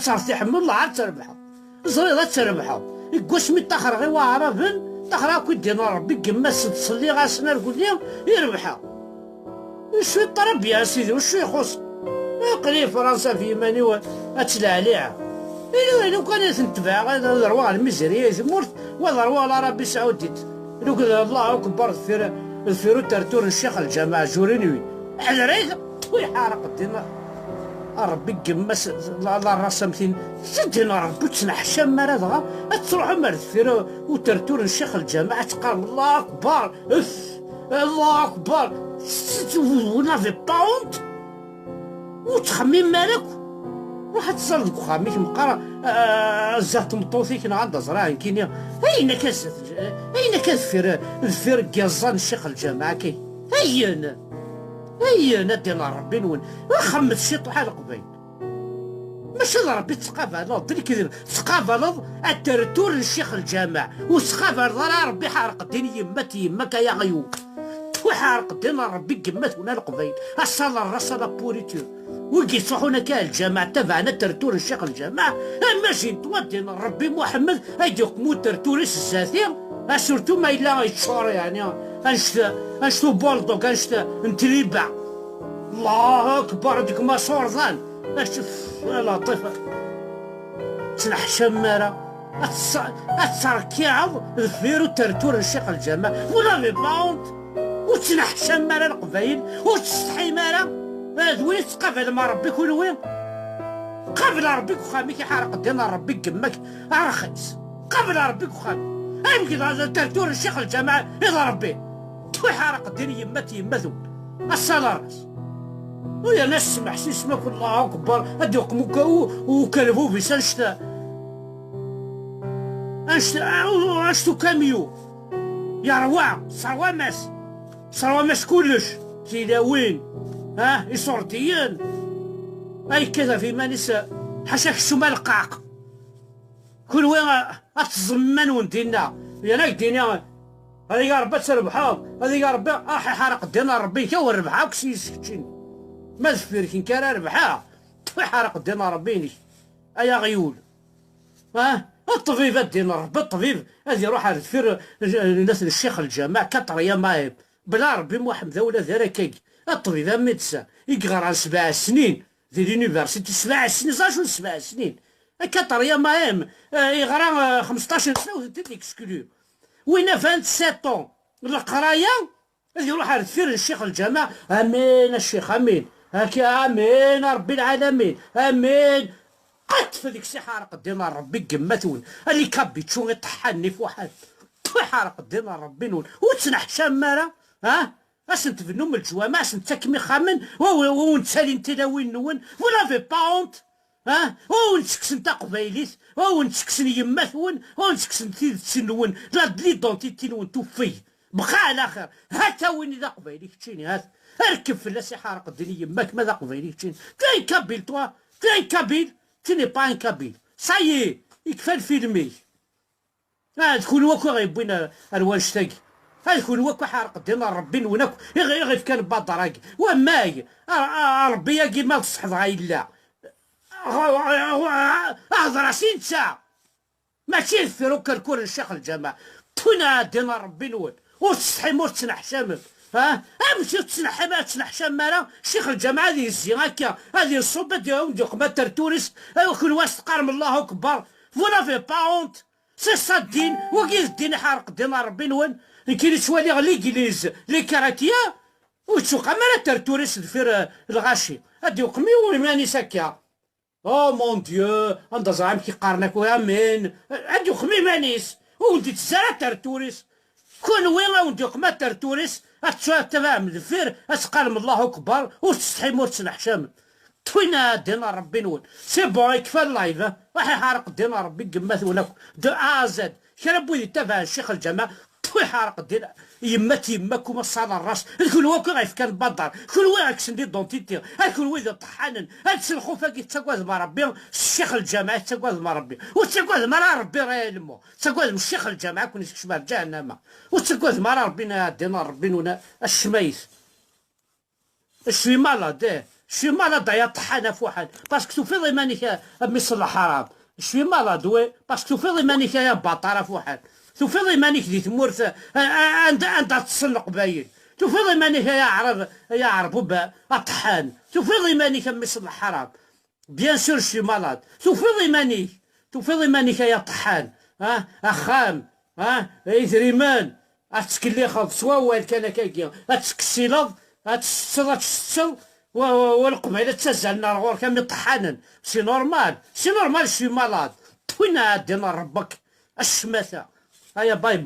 صارت يحمل الله عاد تربحها زريضة تربحها يقوش مي تاخر غير وعرفن تاخر هاكو دينا ربي كماس تصلي غاسنا نقول لهم يربحها شو الطرب يا سيدي وشو يخص قليل فرنسا في يماني واتلا عليها لو كان تنتبع غير ذروة المزرية مورت وذروة العربي سعوديت لو كذا الله أكبر الفيرو ترتور الشيخ الجماعة جورينوي على ريث ويحارق الدين ربي قمس الله رسمتين سدنا ربي تنحشم مرضها تروح مرض فيرو وترتور الشيخ الجماعة تقال الله أكبر الله أكبر ونافي باونت وتخمم مالك روح تصلك خاميك مقرا زهت مطوثيك نعند زراعي كينيا اين كاس فير قيزان الشيخ الجماعة كي هيا ديال ربي نون خمت شي طحال قبيل ماشي ربي تقابل درك تقابل الترتور الشيخ الجامع وتقابل ربي حارق الدين يمك يا غيوك وحارق الدين ربي قمت هنا القبيل اصل الرسالة بوريتور وكي صحونا كالجامع تبعنا ترتور الشيخ الجامع ماشي تودين ربي محمد هيدوك مو ترتوريس الزاتي سورتو ما الا يتشور يعني انشتو بولدوك انشتو انتريبع الله اكبر ديك ما صورضان اشوف لطيفه تنح شماره اتسركيعض الفيرو ترتور الشيخ الجامع ولا في باونت وتنح شماره القبايل وتستحي ماره هاد وين تقابل مع ربك وين قابل ربك وخاميك يحرق دينا ربك قمك رخيص قابل ربك وخاميك يمكن هذا ترتور الشيخ الجامع إذا ربي ويحرق الدين يمثون الصلاة راس ويا ناس سمح سمك الله أكبر هادي يقموك وكلبو بيس أنشتو كاميو يا رواع صروا ماس كلش سيدا وين يصورتيين أي كذا في مانيس حشاك الشمال قاق كل وين أتزمن وندينا ياك دينا هذه يا ربي تربحها هذه يا ربي حرق دينا ربي كوا ربحها كشي سكتين ما تفير كي كان ربحها حرق دينا ربيني أيا غيول الطبيب دينا ربي الطبيب هذه يروح تفير الناس الشيخ الجامع كطريا ماهب بلا ربي محمد ولا ذاك الطبيب ميدسان يقرا عن 7 سنين في لونيفرسيتي 7 سنين شنو 7 سنين كطريا ماهم يغرا 15 سنه وتديك اكسكلو وين 27 القرايه يروح يدفر الشيخ الجامع امين الشيخ امين هكا امين ربي العالمين امين قط في ديك الساعه حارق الدينار ربي قمتون اللي كابيتشو يطحني في واحد حارق الدينار ربي نون وتسنح شماره اش نتفنو من الجوامع اش نتاكمي خامن ونتسالي انت وين نون ولا في باونت ونسكسن تا قبايليت ونسكسن يماثون ونسكسن تسنون لا دلي دونتيتي نون توفي بقى على خير هاتا وين ذا قبايليك تشيني هات اركب في اللاسي حارق الدنيا يماك ماذا قبايليك تشيني تلاي كابيل توا تلاي كابيل تني با ان كابيل صايي يكفى الفيلمي تكون واكو غيبوينا الواش تاقي تكون واكو حارق الدنيا ربي نوناك غير كان باطراكي وماي ربي ياكي ما تصحض غايلا اهضر ساعة ماشي الفيرو كركور الشيخ الجامع تونا دينا ربي نون وتستحي مور تسنح شامل امشي تسنح شامل الشيخ الجامع هذه الزي هكا هذه الصوبة ديالهم ما ترتوريس كل واس قارم الله اكبر فولا في باونت سي سا الدين وكيف الدين حارق دينا ربي نون كاين شوالي ليكليز لي كاراتيا وتسوق ما ترتوريس الفير الغاشي هادي وقمي وماني ساكيا او مون ديو انت زعما كيقارنك امين عندي خمي مانيس ولدي تزرع ترتوريس كون وين ولدي قما ترتوريس تفهم الفير اسقال من الله اكبر وتستحي مور تسنح شامل توينا دينا ربي نون سي بون يكفى اللايف راح يحرق دينا ربي قمات ولك دو ازاد كان بويدي تبع الشيخ الجامع توي حارق دين يماك وما صار الراس كل واكو غيف كان بدر كل واحد سندي دونتيتي كل واحد طحانا تسلخو فاكي تسقواز مع ربي الشيخ الجامع تسقواز مع ربي وتسقواز مع ربي راه يلمو تسقواز الشيخ الجامع كون يشبه جهنم وتسقواز مع ربنا دينا ربي نونا الشميس الشوي مالاد شوي مالاد يا طحانه فواحد باسكو توفيض ايمانك مصر الحرام شوي مالاد وي باسكو توفيض ايمانك يا بطاره فواحد توفيض ايمانك دي تمورت انت تصنق باين توفيض ايمانك يا عرب طحان توفيض ايمانك مصر الحرام بيان سور شوي مالاد توفيض ايمانك يا طحان اخام ايثريمان اتسكليخض سواوال كان كاكيا اتسكسيلض اتستل والقبيله تسزلنا الغور كامل طحانا سي نورمال شي مالاد وين عاد دينا ربك الشماته هيا باي باي.